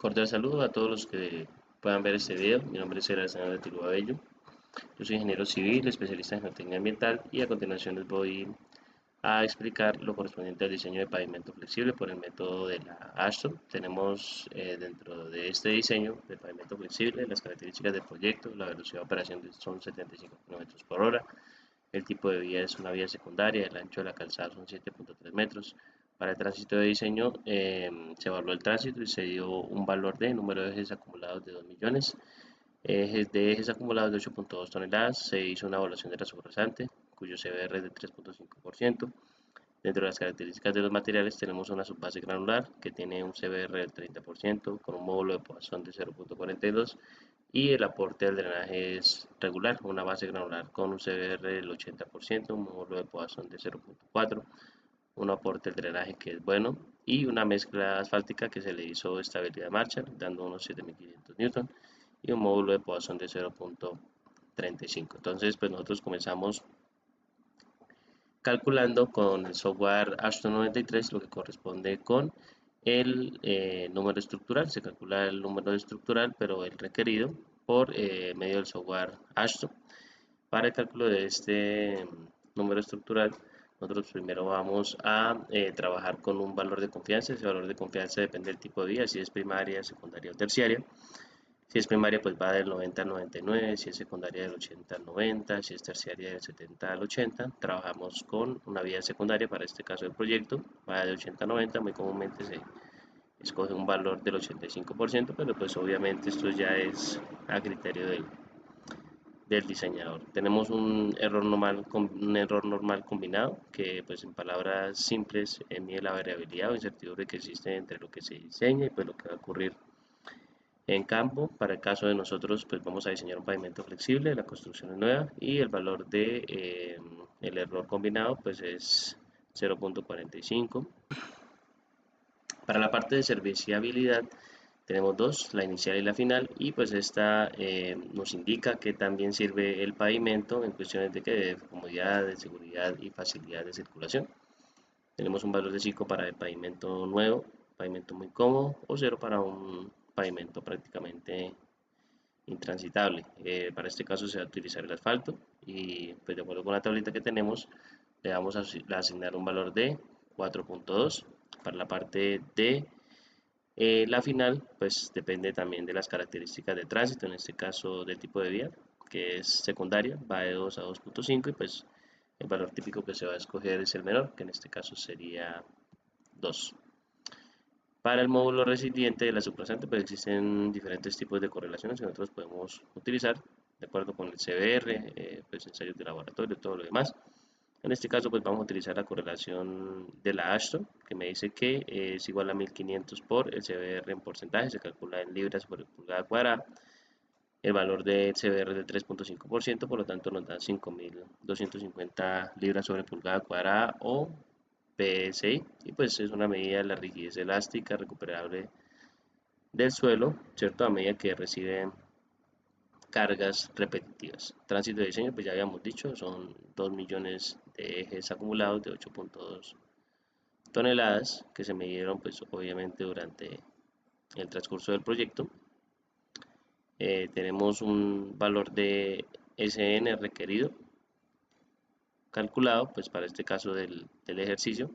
Cordial saludo a todos los que puedan ver este video. Mi nombre es Sebastián de Tuluá Bello. Yo soy ingeniero civil, especialista en geotecnia ambiental y a continuación les voy a explicar lo correspondiente al diseño de pavimento flexible por el método de la Ashton. Tenemos dentro de este diseño de pavimento flexible las características del proyecto, la velocidad de operación son 75 km por hora, el tipo de vía es una vía secundaria, el ancho de la calzada son 7.3 metros. Para el tránsito de diseño se evaluó el tránsito y se dio un valor de número de ejes acumulados de 2 millones, ejes acumulados de 8.2 toneladas. Se hizo una evaluación de la subrasante, cuyo CBR es de 3.5%. Dentro de las características de los materiales tenemos una subbase granular que tiene un CBR del 30% con un módulo de Poisson de 0.42 y el aporte del drenaje es regular, una base granular con un CBR del 80%, un módulo de Poisson de 0.4, un aporte del drenaje que es bueno y una mezcla asfáltica que se le hizo estabilidad de marcha dando unos 7500 Newton y un módulo de Poisson de 0.35. Entonces pues nosotros comenzamos calculando con el software Ashton 93 lo que corresponde con el número estructural. Se calcula el número estructural, pero el requerido por medio del software Ashton. Para el cálculo de este número estructural, nosotros primero vamos a trabajar con un valor de confianza. Ese valor de confianza depende del tipo de vía, si es primaria, secundaria o terciaria. Si es primaria, pues va del 90 al 99, si es secundaria del 80 al 90, si es terciaria del 70 al 80. Trabajamos con una vía secundaria, para este caso del proyecto, va de 80 a 90, muy comúnmente se escoge un valor del 85%, pero pues obviamente esto ya es a criterio del diseñador. Tenemos un error normal combinado que pues en palabras simples mide la variabilidad o incertidumbre que existe entre lo que se diseña y pues lo que va a ocurrir en campo. Para el caso de nosotros, pues vamos a diseñar un pavimento flexible, la construcción es nueva y el valor de el error combinado pues es 0.45. Para la parte de serviciabilidad tenemos dos, la inicial y la final, y pues esta nos indica que también sirve el pavimento en cuestiones de comodidad, de seguridad y facilidad de circulación. Tenemos un valor de 5 para el pavimento nuevo, pavimento muy cómodo, o 0 para un pavimento prácticamente intransitable. Para este caso se va a utilizar el asfalto y pues de acuerdo con la tablita que tenemos le vamos a asignar un valor de 4.2. Para la parte de la final pues depende también de las características de tránsito, en este caso del tipo de vía que es secundaria, va de 2 a 2.5 y pues el valor típico que se va a escoger es el menor, que en este caso sería 2. Para el módulo resiliente de la suprasante, pues existen diferentes tipos de correlaciones que nosotros podemos utilizar de acuerdo con el CBR, pues ensayos de laboratorio, todo lo demás. En este caso, pues vamos a utilizar la correlación de la Ashton, que me dice que es igual a 1500 por el CBR en porcentaje, se calcula en libras por pulgada cuadrada. El valor del CBR es de 3.5%, por lo tanto nos da 5250 libras sobre pulgada cuadrada o PSI, y pues es una medida de la rigidez elástica recuperable del suelo, ¿cierto? A medida que recibe cargas repetitivas. Tránsito de diseño, pues ya habíamos dicho, son 2 millones de ejes acumulados de 8.2 toneladas que se midieron pues obviamente durante el transcurso del proyecto. Tenemos un valor de SN requerido calculado pues para este caso del ejercicio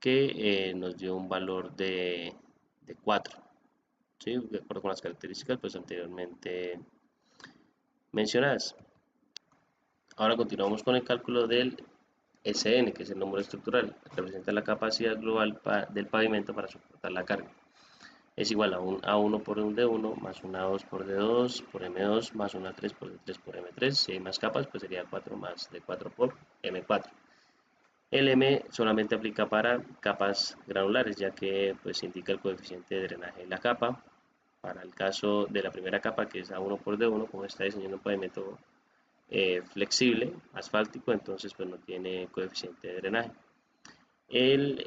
que nos dio un valor de 4, ¿sí? De acuerdo con las características pues anteriormente mencionadas. Ahora continuamos con el cálculo del SN, que es el número estructural, representa la capacidad global del pavimento para soportar la carga. Es igual a un A1 por un D1 más un A2 por D2 por M2 más un A3 por D3 por M3. Si hay más capas, pues sería 4 más D4 por M4. El M solamente aplica para capas granulares, ya que pues indica el coeficiente de drenaje de la capa. Para el caso de la primera capa, que es A1 por D1, como está diseñando un pavimento flexible, asfáltico, entonces pues no tiene coeficiente de drenaje. El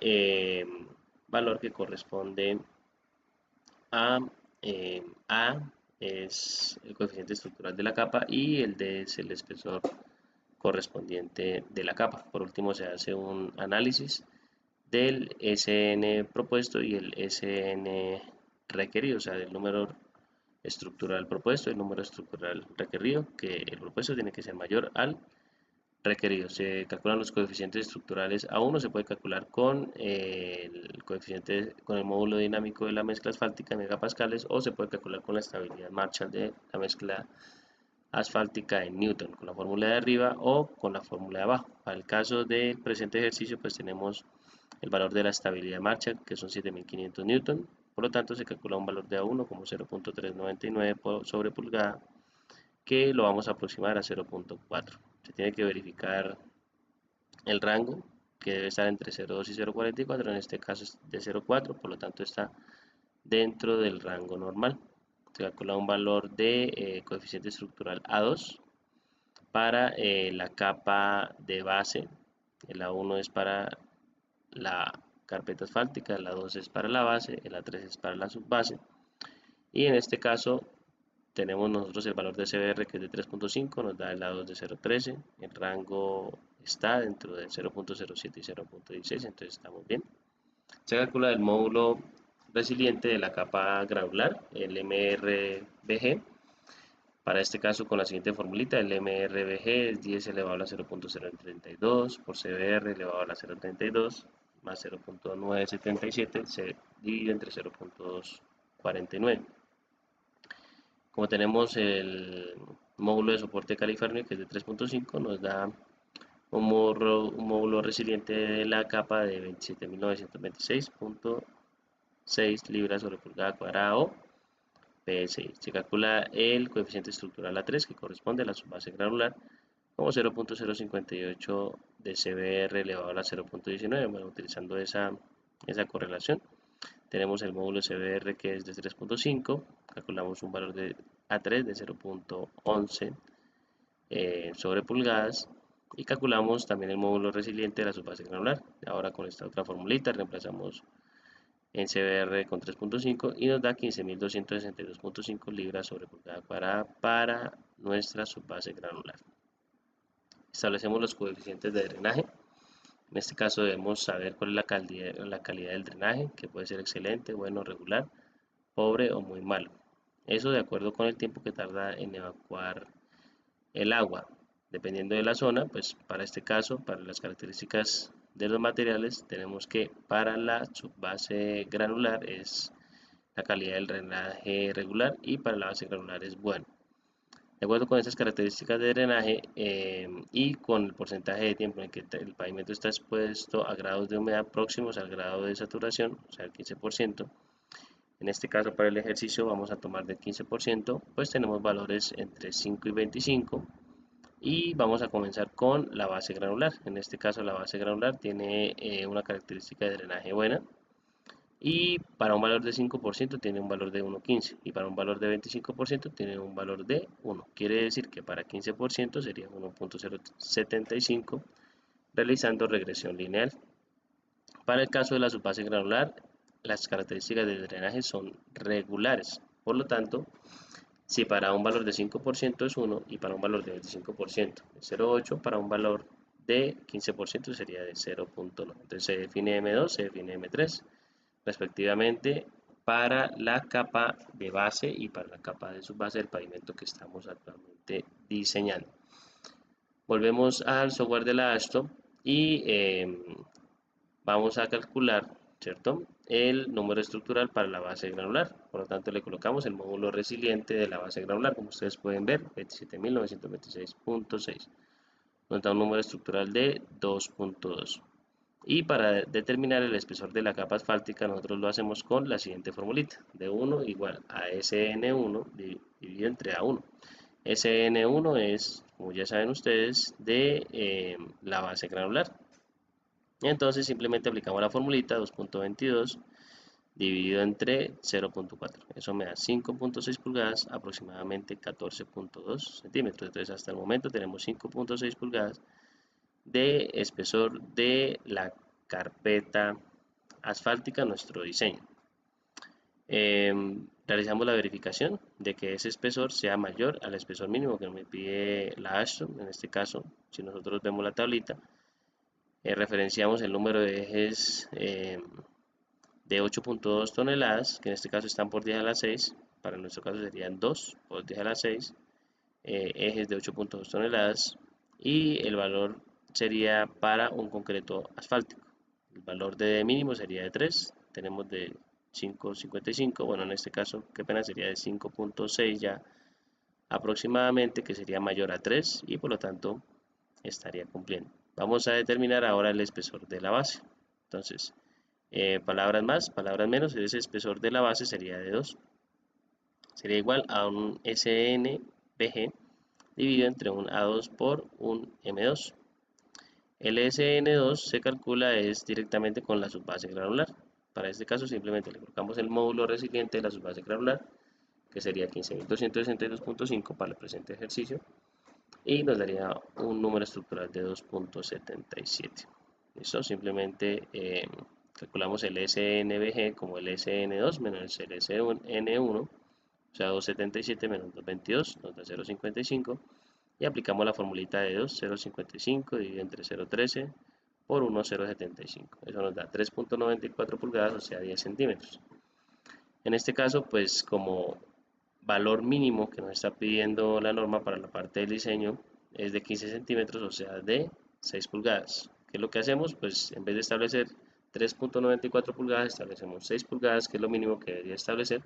valor que corresponde A es el coeficiente estructural de la capa y el D es el espesor correspondiente de la capa. Por último se hace un análisis del SN propuesto y el SN requerido, o sea, el número estructural propuesto y el número estructural requerido, que el propuesto tiene que ser mayor al requerido. Se calculan los coeficientes estructurales. A1 se puede calcular con el coeficiente, con el módulo dinámico de la mezcla asfáltica en megapascales, o se puede calcular con la estabilidad Marshall de la mezcla asfáltica en Newton, con la fórmula de arriba o con la fórmula de abajo. Para el caso del presente ejercicio, pues tenemos el valor de la estabilidad Marshall, que son 7500 Newton. Por lo tanto, se calcula un valor de A1 como 0.399 sobre pulgada, que lo vamos a aproximar a 0.4. Se tiene que verificar el rango, que debe estar entre 0.2 y 0.44, en este caso es de 0.4, por lo tanto está dentro del rango normal. Se calcula un valor de coeficiente estructural A2 para la capa de base. El A1 es para la carpeta asfáltica, el A2 es para la base, el A3 es para la subbase. Y en este caso tenemos nosotros el valor de CBR, que es de 3.5, nos da el A2 de 0.13, el rango está dentro del 0.07 y 0.16, entonces estamos bien. Se calcula el módulo resiliente de la capa granular, el MRBG. Para este caso, con la siguiente formulita, el MRBG es 10 elevado a la 0.032 por CBR elevado a la 0.32 más 0.977 se divide entre 0.249. Como tenemos el módulo de soporte californio, que es de 3.5, nos da un módulo resiliente de la capa de 27.926.6 libras sobre pulgada cuadrada o PSI. Se calcula el coeficiente estructural A3, que corresponde a la subbase granular, como 0.058 de CBR elevado a la 0.19, bueno, utilizando esa correlación. Tenemos el módulo CBR, que es de 3.5, calculamos un valor de A3 de 0.11 sobre pulgadas, y calculamos también el módulo resiliente de la subbase granular. Ahora con esta otra formulita reemplazamos en CBR con 3.5 y nos da 15.262.5 libras sobre pulgada cuadrada para nuestra subbase granular. Establecemos los coeficientes de drenaje. En este caso debemos saber cuál es la calidad del drenaje, que puede ser excelente, bueno, regular, pobre o muy malo. Eso de acuerdo con el tiempo que tarda en evacuar el agua. Dependiendo de la zona, pues para este caso, para las características de los materiales, tenemos que para la subbase granular es la calidad del drenaje regular y para la base granular es bueno. De acuerdo con estas características de drenaje y con el porcentaje de tiempo en el que el pavimento está expuesto a grados de humedad próximos al grado de saturación, o sea el 15%, en este caso para el ejercicio vamos a tomar del 15%, pues tenemos valores entre 5 y 25, y vamos a comenzar con la base granular. En este caso la base granular tiene una característica de drenaje buena, y para un valor de 5% tiene un valor de 1.15 y para un valor de 25% tiene un valor de 1. Quiere decir que para 15% sería 1.075 realizando regresión lineal. Para el caso de la subbase granular, las características de drenaje son regulares. Por lo tanto, si para un valor de 5% es 1 y para un valor de 25% es 0.8, para un valor de 15% sería de 0.9. Entonces se define M2, se define M3 respectivamente para la capa de base y para la capa de subbase del pavimento que estamos actualmente diseñando. Volvemos al software de la ASHTO y vamos a calcular, ¿cierto?, el número estructural para la base granular. Por lo tanto, le colocamos el módulo resiliente de la base granular, como ustedes pueden ver, 27.926.6. Nos da un número estructural de 2.2. Y para determinar el espesor de la capa asfáltica, nosotros lo hacemos con la siguiente formulita: D1 igual a SN1 dividido entre A1. SN1 es, como ya saben ustedes, de la base granular. Entonces simplemente aplicamos la formulita 2.22 dividido entre 0.4. Eso me da 5.6 pulgadas, aproximadamente 14.2 centímetros. Entonces hasta el momento tenemos 5.6 pulgadas de espesor de la carpeta asfáltica, nuestro diseño. Realizamos la verificación de que ese espesor sea mayor al espesor mínimo que me pide la ASHTO. En este caso, si nosotros vemos la tablita, referenciamos el número de ejes de 8.2 toneladas, que en este caso están por 10 a la 6, para nuestro caso serían 2 por 10 a la 6, ejes de 8.2 toneladas, y el valor sería para un concreto asfáltico. El valor de mínimo sería de 3, tenemos de 5.55, bueno, en este caso, qué pena, sería de 5.6 ya aproximadamente, que sería mayor a 3 y por lo tanto estaría cumpliendo. Vamos a determinar ahora el espesor de la base. Entonces, palabras más, palabras menos, ese espesor de la base sería de 2. Sería igual a un SNBG dividido entre un A2 por un M2. El SN2 se calcula es directamente con la subbase granular. Para este caso simplemente le colocamos el módulo resiliente de la subbase granular, que sería 15.262.5 para el presente ejercicio, y nos daría un número estructural de 2.77. ¿Listo? Simplemente calculamos el SNBG como el SN2 menos el SN1, o sea, 277 menos 222 nos da 0.55, y aplicamos la formulita de 2, 0.55 dividido entre 0.13 por 1, 0.75. Eso nos da 3.94 pulgadas, o sea, 10 centímetros. En este caso, pues como valor mínimo que nos está pidiendo la norma para la parte del diseño es de 15 centímetros, o sea, de 6 pulgadas. ¿Qué es lo que hacemos? Pues en vez de establecer 3.94 pulgadas, establecemos 6 pulgadas, que es lo mínimo que debería establecer.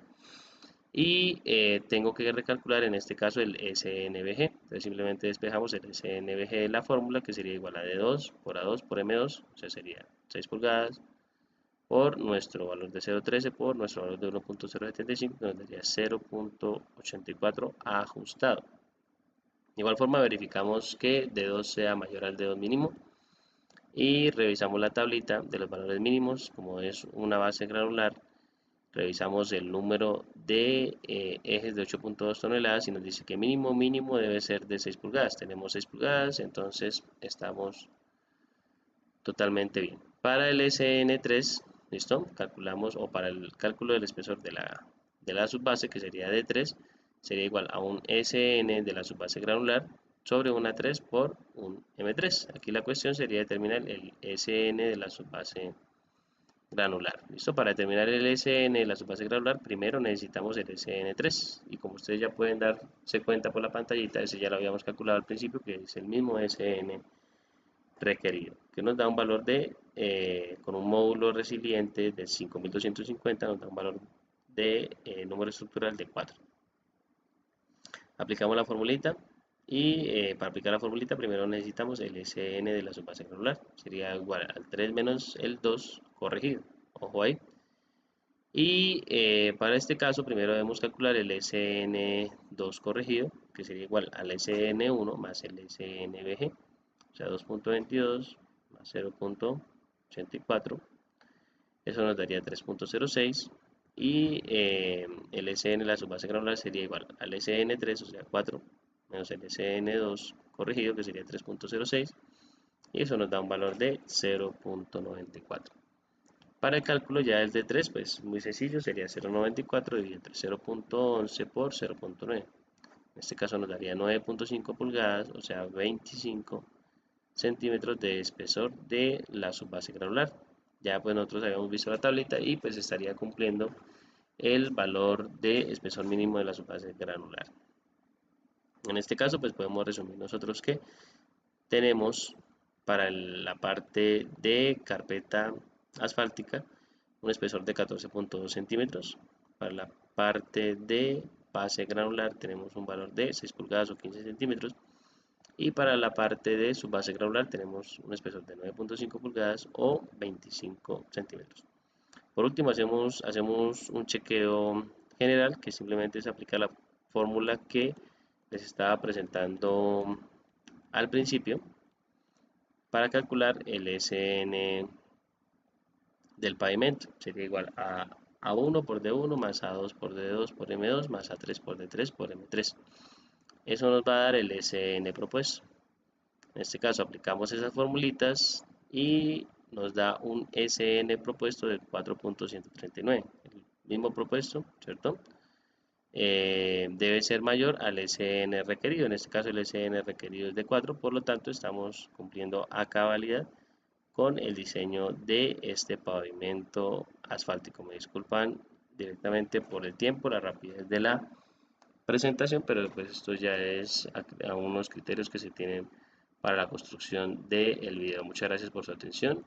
Y tengo que recalcular en este caso el SNBG. Entonces simplemente despejamos el SNBG de la fórmula, que sería igual a D2 por A2 por M2, o sea, sería 6 pulgadas por nuestro valor de 0.13 por nuestro valor de 1.075, que nos daría 0.84 ajustado. De igual forma verificamos que D2 sea mayor al D2 mínimo y revisamos la tablita de los valores mínimos. Como es una base granular, revisamos el número de ejes de 8.2 toneladas y nos dice que mínimo debe ser de 6 pulgadas. Tenemos 6 pulgadas, entonces estamos totalmente bien. Para el SN3, ¿listo? Calculamos, o para el cálculo del espesor de la subbase, que sería D3, sería igual a un SN de la subbase granular sobre una 3 por un M3. Aquí la cuestión sería determinar el SN de la subbase granular. ¿Listo? Para determinar el SN de la subbase granular, primero necesitamos el SN3. Y como ustedes ya pueden darse cuenta por la pantallita, ese ya lo habíamos calculado al principio, que es el mismo SN requerido, que nos da un valor con un módulo resiliente de 5.250, nos da un valor de número estructural de 4. Aplicamos la formulita y para aplicar la formulita primero necesitamos el SN de la subbase granular, sería igual al 3 menos el 2 corregido, ojo ahí. Y para este caso primero debemos calcular el SN2 corregido, que sería igual al SN1 más el SNBG, o sea, 2.22 más 0.84, eso nos daría 3.06, y el SN, la subbase granular, sería igual al SN3, o sea, 4, menos el SN2 corregido, que sería 3.06, y eso nos da un valor de 0.94. Para el cálculo ya del D3, pues muy sencillo, sería 0.94 dividido entre 0.11 por 0.9. En este caso nos daría 9.5 pulgadas, o sea, 25 centímetros de espesor de la subbase granular. Ya pues nosotros habíamos visto la tablita y pues estaría cumpliendo el valor de espesor mínimo de la subbase granular. En este caso pues podemos resumir nosotros que tenemos para la parte de carpeta asfáltica un espesor de 14.2 centímetros. Para la parte de base granular tenemos un valor de 6 pulgadas o 15 centímetros. Y para la parte de subbase granular tenemos un espesor de 9.5 pulgadas o 25 centímetros. Por último hacemos un chequeo general, que simplemente es aplicar la fórmula que les estaba presentando al principio para calcular el SN del pavimento. Sería igual a A1 por D1 más A2 por D2 por M2 más A3 por D3 por M3. Eso nos va a dar el SN propuesto. En este caso aplicamos esas formulitas y nos da un SN propuesto de 4.139. El mismo propuesto, ¿cierto? Debe ser mayor al SN requerido. En este caso el SN requerido es de 4, por lo tanto estamos cumpliendo a cabalidad con el diseño de este pavimento asfáltico. Me disculpan directamente por el tiempo, la rapidez de la presentación, pero pues esto ya es a unos criterios que se tienen para la construcción del video. Muchas gracias por su atención.